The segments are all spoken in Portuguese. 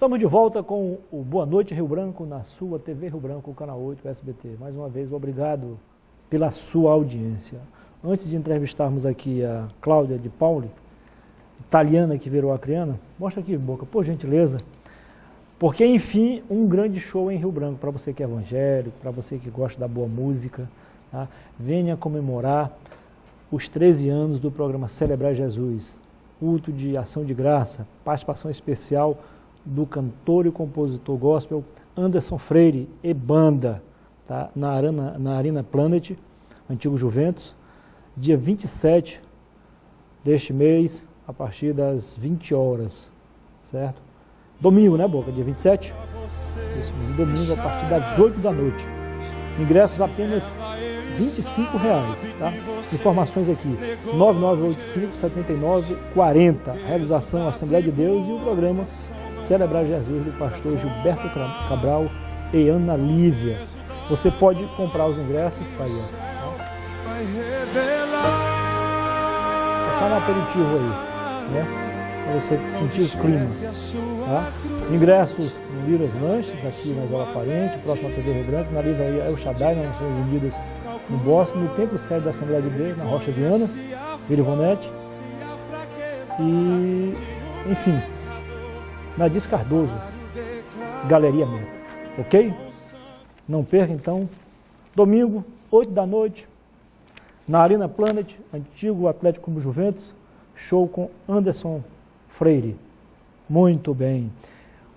Estamos de volta com o Boa Noite Rio Branco na sua TV Rio Branco, Canal 8, SBT. Mais uma vez, obrigado pela sua audiência. Antes de entrevistarmos aqui a Cláudia de Pauli, italiana que virou acriana, mostra aqui, Boca, por gentileza, porque, enfim, um grande show em Rio Branco, para você que é evangélico, para você que gosta da boa música, tá? Venha comemorar os 13 anos do programa Celebrar Jesus, culto de ação de graça, participação especial do cantor e compositor gospel Anderson Freire e banda, tá? na Arena Planet, antigo Juventus, dia 27 deste mês, a partir das 20 horas, certo? Domingo, né, Boca? Dia 27? Isso mesmo, domingo, a partir das 8 da noite. Ingressos apenas R$ 25, tá? Informações aqui, 9985-7940. Realização Assembleia de Deus e o programa Celebrar Jesus, do pastor Gilberto Cabral e Ana Lívia. Você pode comprar os ingressos, tá aí, ó. É só um aperitivo aí, né? Para você sentir o clima, tá? Ingressos no Liras Lanches, aqui na Zona Parente, próximo à TV Rio Branco, na livraria El Shaddai, nas Nações Unidas, no Bosque, no Templo Sede da Assembleia de Deus, na Rocha Viana, Vila Ivonete, e, enfim, na Dias Cardoso, Galeria Meta, ok? Não perca, então, domingo, 8 da noite, na Arena Planet, antigo Atlético Clube Juventus, show com Anderson Freire. Muito bem.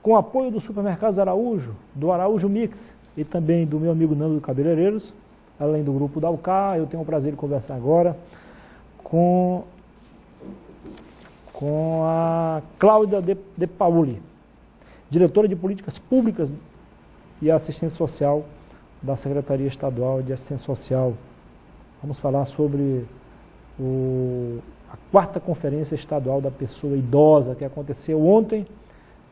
Com apoio do Supermercados Araújo, do Araújo Mix e também do meu amigo Nando do Cabeleireiros, além do grupo da UCA, eu tenho o prazer de conversar agora com a Cláudia de Pauli, diretora de Políticas Públicas e Assistência Social da Secretaria Estadual de Assistência Social. Vamos falar sobre a 4ª Conferência Estadual da Pessoa Idosa, que aconteceu ontem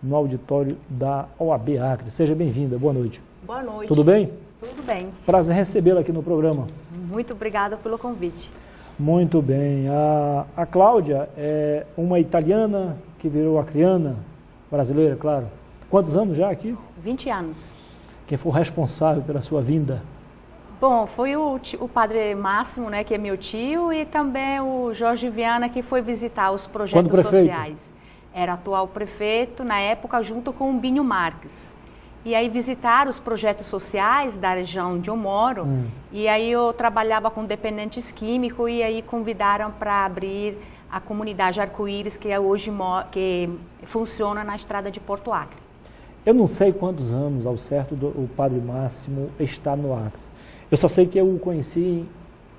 no auditório da OAB Acre. Seja bem-vinda, boa noite. Boa noite. Tudo bem? Tudo bem. Prazer recebê-la aqui no programa. Muito obrigada pelo convite. Muito bem. A Cláudia é uma italiana que virou acriana, brasileira, claro. Quantos anos já aqui? 20 anos. Quem foi o responsável pela sua vinda? Bom, foi o padre Máximo, né, que é meu tio, e também o Jorge Viana, que foi visitar os projetos sociais. Era atual prefeito, na época, junto com o Binho Marques. E aí visitaram os projetos sociais da região onde eu moro, e aí eu trabalhava com dependentes químicos, e aí convidaram para abrir a comunidade Arco-Íris, que é hoje que funciona na estrada de Porto Acre. Eu não sei quantos anos ao certo o padre Máximo está no Acre. Eu só sei que eu o conheci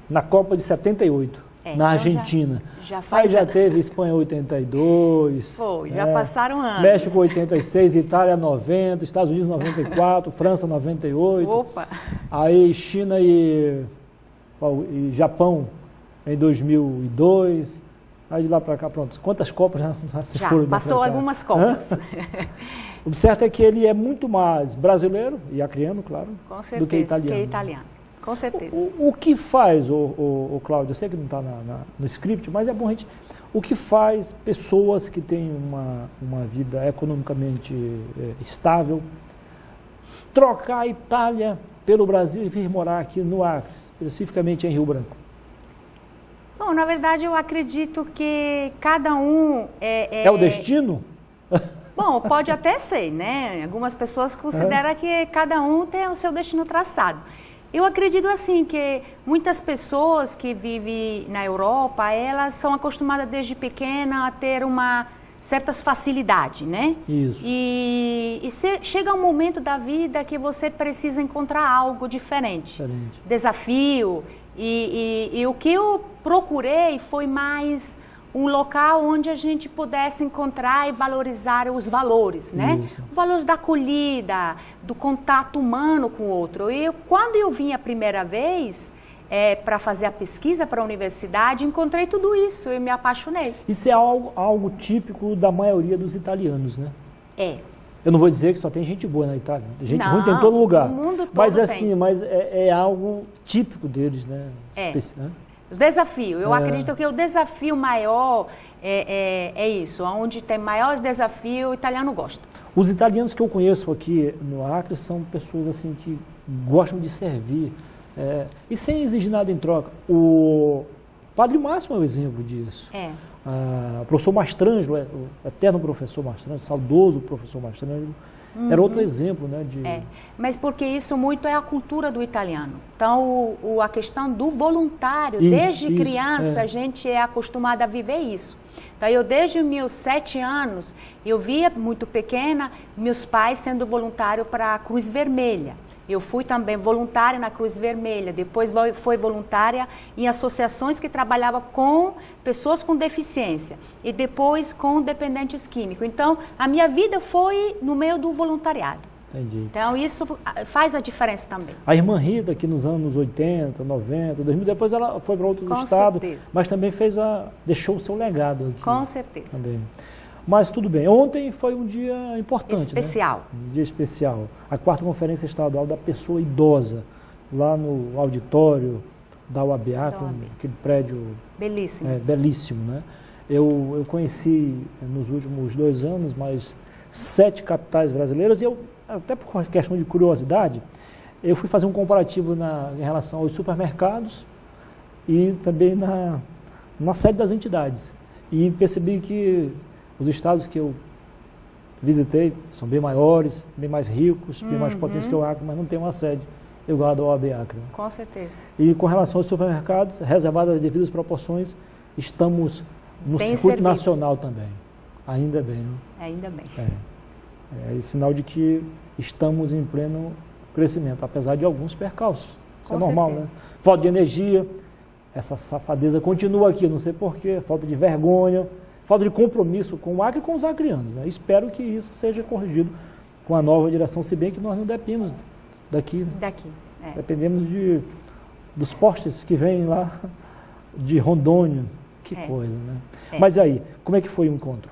na Copa de 78, na então Argentina. Aí já teve Espanha 82. Foi, já passaram anos. México 86, Itália 90, Estados Unidos 94, França 98. Opa! Aí China e Japão em 2002. Aí de lá para cá, pronto. Quantas Copas já se foram? Já passou algumas Copas. O certo é que ele é muito mais brasileiro, e acriano, claro, do que italiano. Com certeza. O que faz, o Cláudio, eu sei que não está no script, mas é bom a gente... O que faz pessoas que têm uma vida economicamente estável trocar a Itália pelo Brasil e vir morar aqui no Acre, especificamente em Rio Branco? Bom, na verdade, eu acredito que cada um... É o destino? Bom, pode até ser, né? Algumas pessoas consideram que cada um tem o seu destino traçado. Eu acredito assim que muitas pessoas que vivem na Europa, elas são acostumadas desde pequena a ter uma certas facilidades, né? Isso. E chega um momento da vida que você precisa encontrar algo diferente. Desafio. E o que eu procurei foi mais um local onde a gente pudesse encontrar e valorizar os valores, né? Isso. Os valores da acolhida, do contato humano com o outro. E quando eu vim a primeira vez para fazer a pesquisa para a universidade, encontrei tudo isso e me apaixonei. Isso é algo típico da maioria dos italianos, né? É. Eu não vou dizer que só tem gente boa na Itália, gente Não, ruim tem em todo lugar. o mundo todo mas tem. assim, é algo típico deles, né? Né? Os desafios. Eu acredito que o desafio maior é isso. Onde tem maior desafio, o italiano gosta. Os italianos que eu conheço aqui no Acre são pessoas assim que gostam de servir e sem exigir nada em troca. O Padre Máximo é o exemplo disso. O professor Mastrangelo, o eterno professor Mastrangelo, saudoso professor Mastrangelo, era outro exemplo, né? Mas porque isso muito é a cultura do italiano. Então, a questão do voluntário, desde criança, a gente é acostumado a viver isso. Então, eu desde meus 7 anos, eu via, muito pequena, meus pais sendo voluntário para a Cruz Vermelha. Eu fui também voluntária na Cruz Vermelha, depois fui voluntária em associações que trabalhavam com pessoas com deficiência e depois com dependentes químicos. Então, a minha vida foi no meio do voluntariado. Entendi. Então, isso faz a diferença também. A irmã Rita, que nos anos 80, 90, 2000, depois ela foi para outro estado, mas também deixou o seu legado aqui. Com certeza. Também. Mas tudo bem. Ontem foi um dia importante, especial. Né? Um dia especial. A 4ª Conferência Estadual da Pessoa Idosa, lá no auditório da UAB Acre, aquele prédio belíssimo. Belíssimo, né? Eu conheci nos últimos 2 anos mais 7 capitais brasileiras e eu, até por questão de curiosidade, eu fui fazer um comparativo em relação aos supermercados e também na sede das entidades. E percebi que os estados que eu visitei são bem maiores, bem mais ricos, bem mais potentes que o Acre, mas não tem uma sede igual a da OAB Acre. Com certeza. E com relação aos supermercados, reservadas as devidas proporções, estamos no circuito nacional também. Ainda bem. Né? Ainda bem. É sinal de que estamos em pleno crescimento, apesar de alguns percalços. Isso é normal, né? Falta de energia, essa safadeza continua aqui, não sei porquê, falta de vergonha, falta de compromisso com o Acre e com os acreanos. Né? Espero que isso seja corrigido com a nova direção, se bem que nós não dependemos daqui. Dependemos dos postes que vêm lá de Rondônia. Que coisa, né? Mas aí, como é que foi o encontro?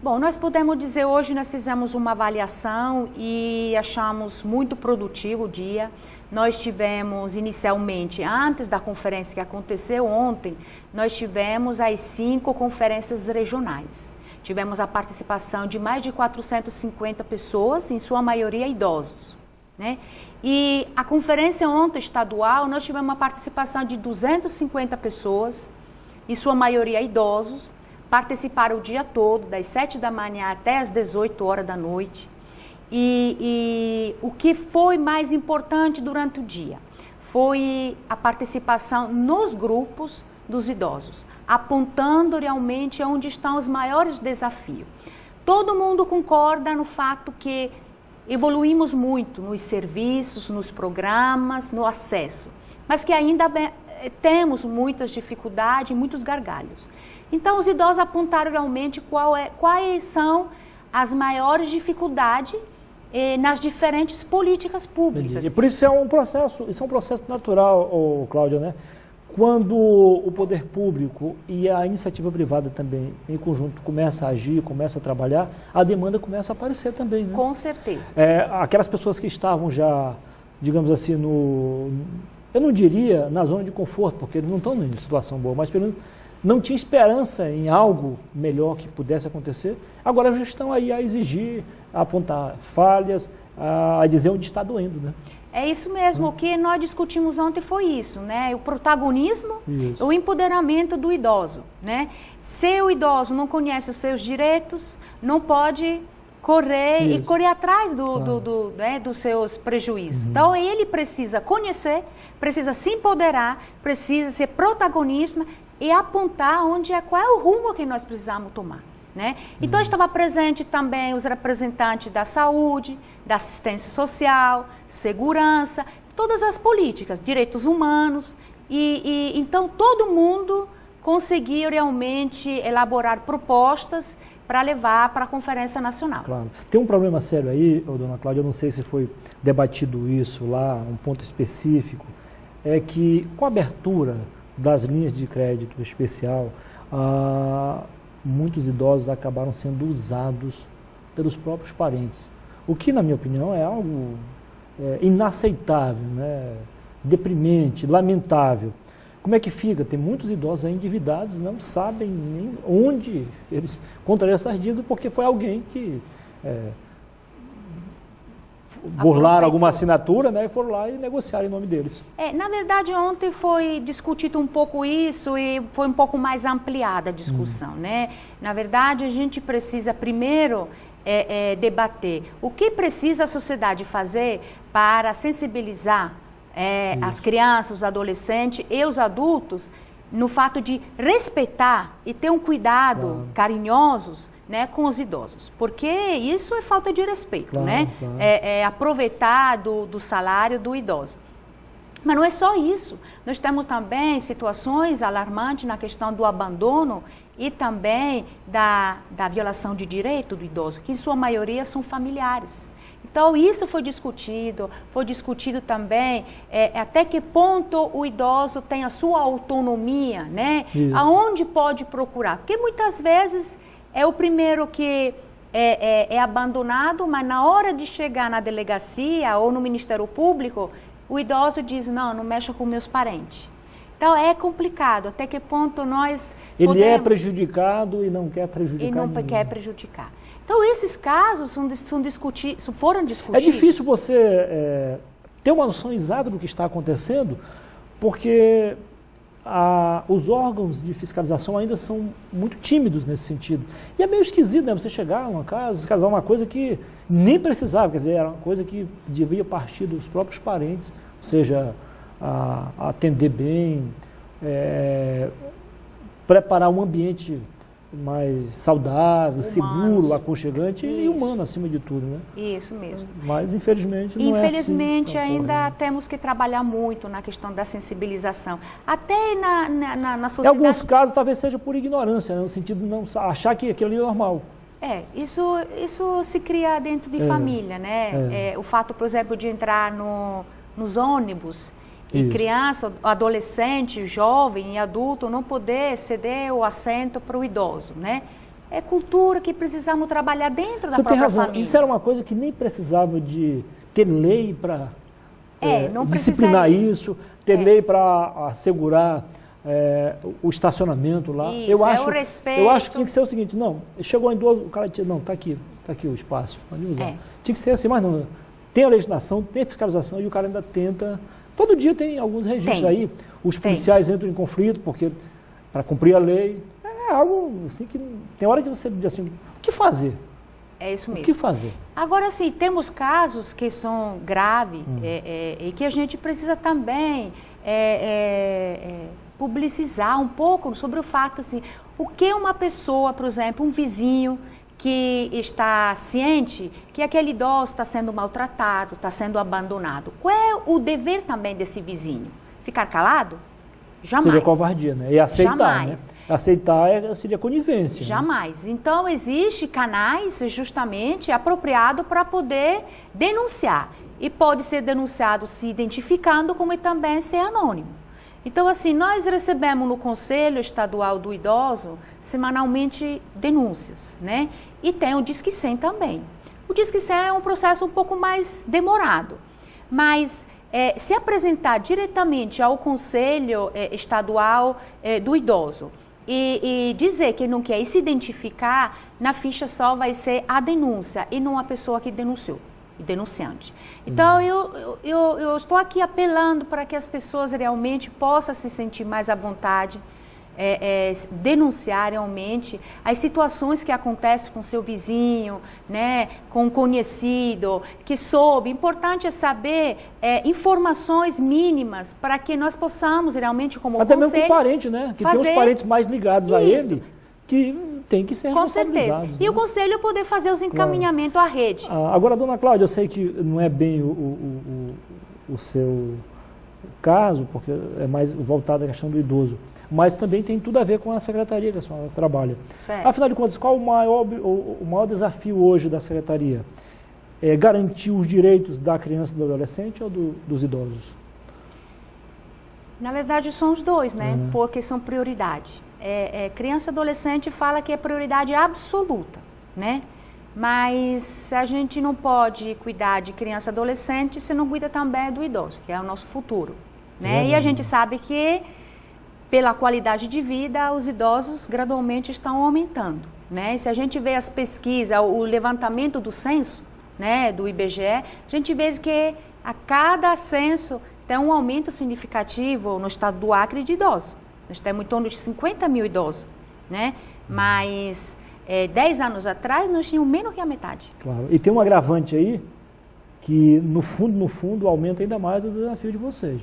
Bom, nós podemos dizer hoje, nós fizemos uma avaliação e achamos muito produtivo o dia. Nós tivemos inicialmente, antes da conferência que aconteceu ontem, nós tivemos as 5 conferências regionais. Tivemos a participação de mais de 450 pessoas, em sua maioria idosos. Né? E a conferência ontem estadual, nós tivemos uma participação de 250 pessoas, em sua maioria idosos, participaram o dia todo, das 7 da manhã até as 18 horas da noite. E o que foi mais importante durante o dia foi a participação nos grupos dos idosos, apontando realmente onde estão os maiores desafios. Todo mundo concorda no fato que evoluímos muito nos serviços, nos programas, no acesso, mas que ainda temos muitas dificuldades, muitos gargalhos. Então, os idosos apontaram realmente quais são as maiores dificuldades nas diferentes políticas públicas. E por isso é um processo natural, Cláudia, né? Quando o poder público e a iniciativa privada também, em conjunto, começa a agir, começa a trabalhar, a demanda começa a aparecer também, né? Com certeza. Aquelas pessoas que estavam já, digamos assim, eu não diria na zona de conforto, porque eles não estão em situação boa, mas pelo menos não tinha esperança em algo melhor que pudesse acontecer, agora já estão aí a exigir, a apontar falhas, a dizer onde está doendo, né? É isso mesmo, o que nós discutimos ontem foi isso, né? O protagonismo, o empoderamento do idoso, né? Se o idoso não conhece os seus direitos, não pode correr atrás dos seus prejuízos. Então, ele precisa conhecer, precisa se empoderar, precisa ser protagonista e apontar qual é o rumo que nós precisamos tomar. Né? Então, estava presente também os representantes da saúde, da assistência social, segurança, todas as políticas, direitos humanos. Então, todo mundo conseguiu realmente elaborar propostas para levar para a Conferência Nacional. Claro. Tem um problema sério aí, dona Cláudia, eu não sei se foi debatido isso lá, um ponto específico, é que com a abertura das linhas de crédito especial, muitos idosos acabaram sendo usados pelos próprios parentes. O que, na minha opinião, é algo inaceitável, né? Deprimente, lamentável. Como é que fica? Tem muitos idosos aí endividados, não sabem nem onde eles contraíram essas dívidas, porque foi alguém que burlaram alguma assinatura, né, e foram lá e negociaram em nome deles. Na verdade, ontem foi discutido um pouco isso e foi um pouco mais ampliada a discussão, né? Na verdade, a gente precisa primeiro debater o que precisa a sociedade fazer para sensibilizar as crianças, os adolescentes e os adultos no fato de respeitar e ter um cuidado carinhosos, né, com os idosos, porque isso é falta de respeito, né? É aproveitar do salário do idoso. Mas não é só isso, nós temos também situações alarmantes na questão do abandono e também da violação de direito do idoso, que em sua maioria são familiares. Então, isso foi discutido também até que ponto o idoso tem a sua autonomia, né? Aonde pode procurar, porque muitas vezes é o primeiro que é abandonado, mas na hora de chegar na delegacia ou no Ministério Público, o idoso diz, não mexa com meus parentes. Então, é complicado, até que ponto nós podemos... Ele é prejudicado e não quer prejudicar ninguém. E não quer prejudicar. Então, esses casos foram discutidos. É difícil você ter uma noção exata do que está acontecendo, porque os órgãos de fiscalização ainda são muito tímidos nesse sentido. E é meio esquisito, né? Você chegar a uma casa, fiscalizar uma coisa que nem precisava, quer dizer, era uma coisa que devia partir dos próprios parentes, ou seja, atender bem, preparar um ambiente mais saudável, humano, seguro, aconchegante e humano acima de tudo, né? Isso mesmo. Mas infelizmente não é assim. Infelizmente ainda temos que trabalhar muito na questão da sensibilização. Até na sociedade... Em alguns casos talvez seja por ignorância, né? No sentido de não achar que aquilo ali é normal. Isso se cria dentro de família, né? O fato, por exemplo, de entrar nos ônibus e criança, adolescente, jovem e adulto não poder ceder o assento para o idoso, né? É cultura que precisamos trabalhar dentro da própria família. Você tem razão, isso era uma coisa que nem precisava de ter lei para disciplinar isso, ter lei para assegurar o estacionamento lá. Isso, o respeito. Eu acho que tinha que ser o seguinte, não, chegou um idoso, o cara disse, não, está aqui o espaço, pode usar. Tinha que ser assim, mas não, tem a legislação, tem a fiscalização e o cara ainda tenta... Todo dia tem alguns registros aí, os policiais entram em conflito porque para cumprir a lei. É algo assim que tem hora que você diz assim, o que fazer? É isso mesmo. O que fazer? Agora, sim, temos casos que são graves e que a gente precisa também publicizar um pouco sobre o fato, assim, o que uma pessoa, por exemplo, um vizinho que está ciente que aquele idoso está sendo maltratado, está sendo abandonado. Qual é o dever também desse vizinho? Ficar calado? Jamais. Seria covardia, né? E aceitar, jamais, né? Aceitar seria conivência. Jamais. Né? Então, existem canais justamente apropriados para poder denunciar. E pode ser denunciado se identificando, como também ser anônimo. Então, assim, nós recebemos no Conselho Estadual do Idoso, semanalmente, denúncias, né? E tem o Disque 100 também. O Disque 100 é um processo um pouco mais demorado, mas se apresentar diretamente ao Conselho Estadual do Idoso e dizer que não quer se identificar, na ficha só vai ser a denúncia e não a pessoa que denunciou. Denunciante. Então, eu estou aqui apelando para que as pessoas realmente possam se sentir mais à vontade, denunciar realmente as situações que acontecem com seu vizinho, né, com um conhecido, que soube. Importante é saber informações mínimas para que nós possamos realmente, como até conselho, mesmo com o parente, né? Que tem os parentes mais ligados a ele, que tem que ser responsabilizados. Com certeza. E o Conselho poder fazer os encaminhamentos à rede. Agora, dona Cláudia, eu sei que não é bem o seu caso, porque é mais voltado à questão do idoso, mas também tem tudo a ver com a secretaria que a senhora trabalha. Certo. Afinal de contas, qual o maior desafio hoje da secretaria? É garantir os direitos da criança e do adolescente ou dos idosos? Na verdade, são os dois, né? Porque são prioridade. Criança e adolescente fala que é prioridade absoluta, né? Mas a gente não pode cuidar de criança e adolescente se não cuida também do idoso, que é o nosso futuro, né? E a gente sabe que, pela qualidade de vida, os idosos gradualmente estão aumentando, né? E se a gente vê as pesquisas, o levantamento do censo, né, do IBGE, a gente vê que a cada censo tem um aumento significativo no estado do Acre de idosos. Nós temos em torno de 50 mil idosos, né? Mas 10 anos atrás nós tínhamos menos que a metade. Claro. E tem um agravante aí que, no fundo, aumenta ainda mais o desafio de vocês.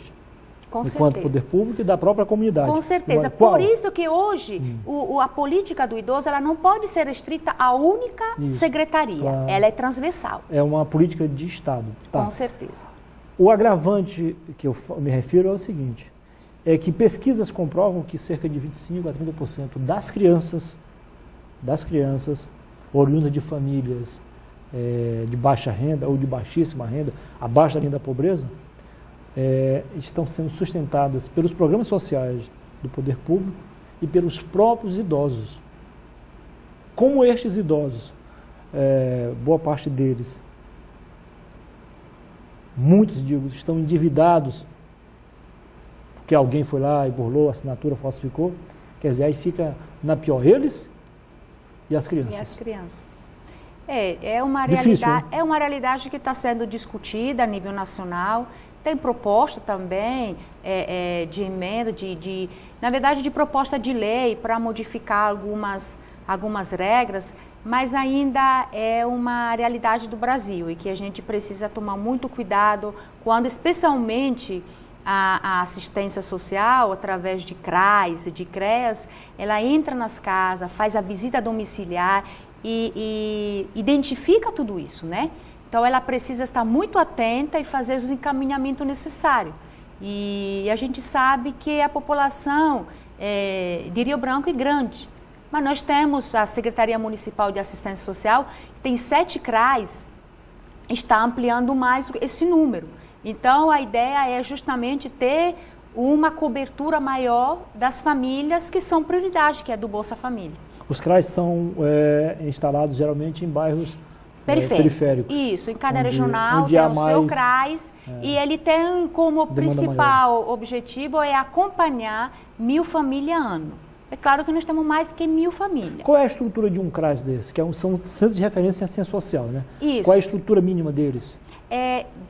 Com enquanto certeza. Poder público e da própria comunidade. Com certeza. Qual? Por isso que hoje a política do idoso ela não pode ser restrita a única secretaria. Claro. Ela é transversal. É uma política de Estado. Tá. Com certeza. O agravante que eu me refiro é o seguinte, é que pesquisas comprovam que cerca de 25% a 30% das crianças oriundas de famílias de baixa renda ou de baixíssima renda, abaixo da linha da pobreza, estão sendo sustentadas pelos programas sociais do poder público e pelos próprios idosos. Como estes idosos, boa parte deles, muitos, digo, estão endividados porque alguém foi lá e burlou, a assinatura falsificou, quer dizer, aí fica na pior eles e as crianças. E as crianças. É uma Difícil, realidade, né? é uma realidade que está sendo discutida a nível nacional. Tem proposta também de emenda, na verdade, de proposta de lei para modificar algumas regras, mas ainda é uma realidade do Brasil e que a gente precisa tomar muito cuidado quando, especialmente, a assistência social, através de CRAs e de CREAS, ela entra nas casas, faz a visita domiciliar e identifica tudo isso, né? Então, ela precisa estar muito atenta e fazer os encaminhamentos necessários. E a gente sabe que a população de Rio Branco é grande, mas nós temos a Secretaria Municipal de Assistência Social, que tem 7 CRAs, está ampliando mais esse número. Então, a ideia é justamente ter uma cobertura maior das famílias que são prioridade, que é do Bolsa Família. Os CRAs são instalados geralmente em bairros periféricos. Isso, em cada regional tem o seu CRAs e ele tem como principal objetivo acompanhar 1000 famílias ano. É claro que nós temos mais que 1000 famílias. Qual é a estrutura de um CRAS desse? São centros de referência em assistência social, né? Isso. Qual é a estrutura mínima deles?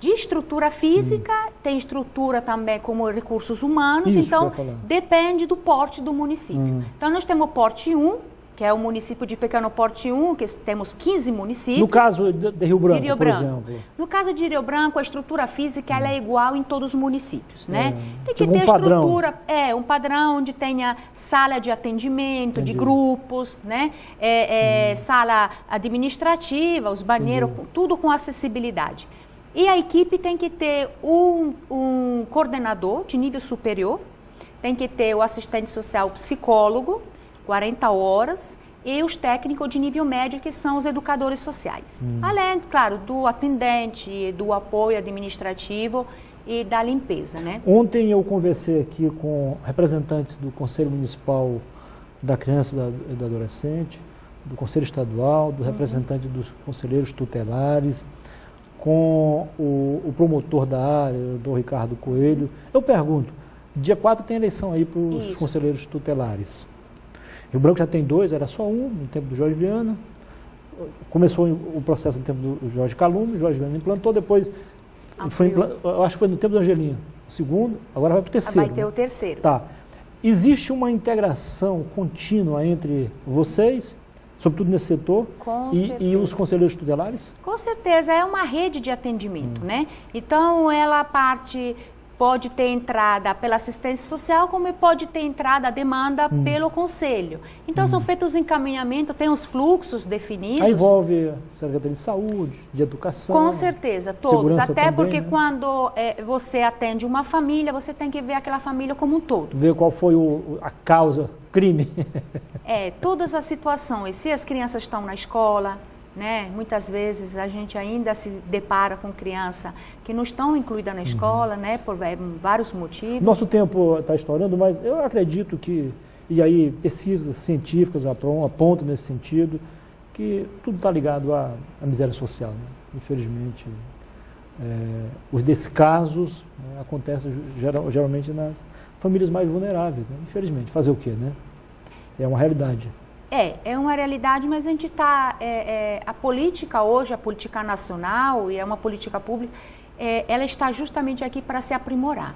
De estrutura física, tem estrutura também como recursos humanos, Isso, então depende do porte do município. Então nós temos o porte 1, que é o município de pequeno porte 1, que temos 15 municípios. No caso de Rio Branco, por exemplo? No caso de Rio Branco, a estrutura física ela é igual em todos os municípios, né? Tem que tipo ter um padrão. estrutura, um padrão onde tenha sala de atendimento, de grupos, né? Sala administrativa, os banheiros, tudo com acessibilidade. E a equipe tem que ter um coordenador de nível superior, tem que ter o assistente social psicólogo, 40 horas, e os técnicos de nível médio, que são os educadores sociais. Além, claro, do atendente, do apoio administrativo e da limpeza, né? Ontem eu conversei aqui com representantes do Conselho Municipal da Criança e do Adolescente, do Conselho Estadual, do representante dos conselheiros tutelares, com o promotor da área, o Dr. Ricardo Coelho. Eu pergunto, dia 4 tem eleição aí para os conselheiros tutelares. Rio Branco já tem 2, era só um, no tempo do Jorge Viana. Começou o processo no tempo do Jorge Calume, o Jorge Viana implantou, depois, eu acho que foi no tempo do Angelinho, o segundo, agora vai para o terceiro. Vai ter o terceiro. Tá. Existe uma integração contínua entre vocês, sobretudo nesse setor, e os conselheiros tutelares? Com certeza, é uma rede de atendimento, né? Então, ela pode ter entrada pela assistência social, como pode ter entrada a demanda pelo conselho. Então, são feitos os encaminhamentos, tem os fluxos definidos. Aí envolve a Secretaria de Saúde, de Educação. Com certeza, todos. Segurança até também, porque né? Quando você atende uma família, você tem que ver aquela família como um todo. Ver qual foi a causa, crime. Todas as situações. Se as crianças estão na escola, né? Muitas vezes a gente ainda se depara com crianças que não estão incluídas na escola, né? Por vários motivos. Nosso tempo está estourando, mas eu acredito que, e aí pesquisas científicas apontam nesse sentido, que tudo está ligado à miséria social, né? Infelizmente, os descasos acontecem geralmente nas famílias mais vulneráveis, né? Infelizmente. Fazer o quê, né? É uma realidade. É uma realidade, mas a gente está... a política hoje, a política nacional, e é uma política pública, ela está justamente aqui para se aprimorar.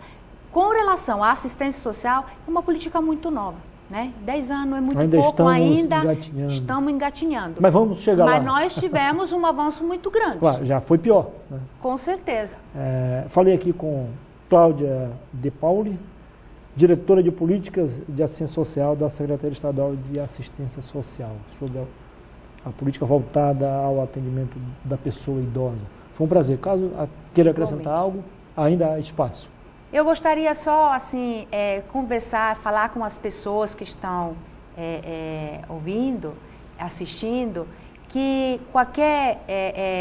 Com relação à assistência social, é uma política muito nova. Né? 10 anos é muito pouco, estamos engatinhando. Mas vamos chegar lá. Mas nós tivemos um avanço muito grande. Claro, já foi pior. Né? Com certeza. Falei aqui com Cláudia De Pauli, diretora de Políticas de Assistência Social da Secretaria Estadual de Assistência Social, sobre a política voltada ao atendimento da pessoa idosa. Foi um prazer. Caso queira acrescentar algo, ainda há espaço. Eu gostaria só, assim, conversar, falar com as pessoas que estão ouvindo, assistindo, que qualquer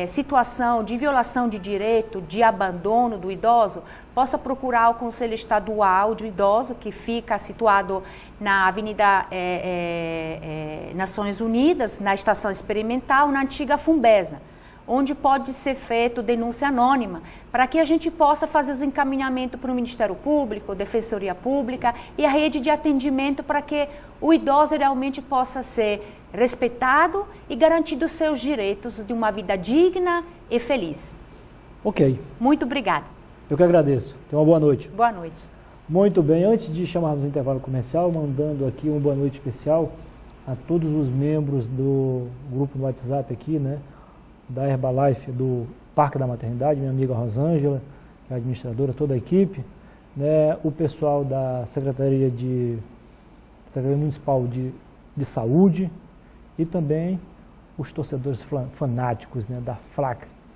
situação de violação de direito, de abandono do idoso, possa procurar o Conselho Estadual do Idoso, que fica situado na Avenida Nações Unidas, na Estação Experimental, na antiga Fumbesa, onde pode ser feito denúncia anônima, para que a gente possa fazer os encaminhamentos para o Ministério Público, Defensoria Pública e a rede de atendimento para que o idoso realmente possa ser respeitado e garantido os seus direitos de uma vida digna e feliz. Ok. Muito obrigada. Eu que agradeço. Tenha uma boa noite. Boa noite. Muito bem. Antes de chamarmos o intervalo comercial, mandando aqui uma boa noite especial a todos os membros do grupo no WhatsApp aqui, né? Da Herbalife, do Parque da Maternidade, minha amiga Rosângela, a administradora, toda a equipe, né, o pessoal da Secretaria Municipal de Saúde e também os torcedores fanáticos, né, da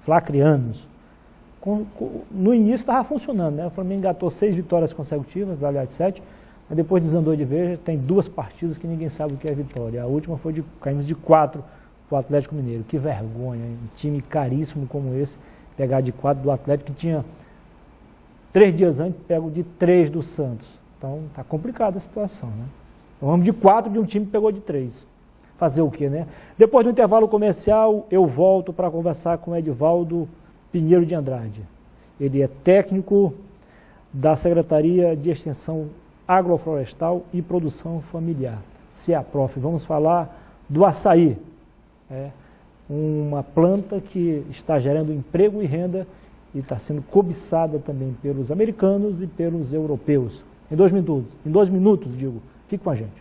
Flacrianos. No início estava funcionando, né, o Flamengo engatou 6 vitórias consecutivas, aliás 7, mas depois desandou de vez, tem 2 partidas que ninguém sabe o que é vitória. A última foi caímos de 4 o Atlético Mineiro. Que vergonha, hein? Um time caríssimo como esse, pegar de 4 do Atlético, que tinha 3 dias antes, pego de 3 do Santos. Então, tá complicada a situação, né? Então, vamos de 4 de um time que pegou de 3. Fazer o quê, né? Depois do intervalo comercial, eu volto para conversar com o Edivaldo Pinheiro de Andrade. Ele é técnico da Secretaria de Extensão Agroflorestal e Produção Familiar, CEAPROF. Vamos falar do açaí. Uma planta que está gerando emprego e renda e está sendo cobiçada também pelos americanos e pelos europeus. Em 2 minutos, fique com a gente.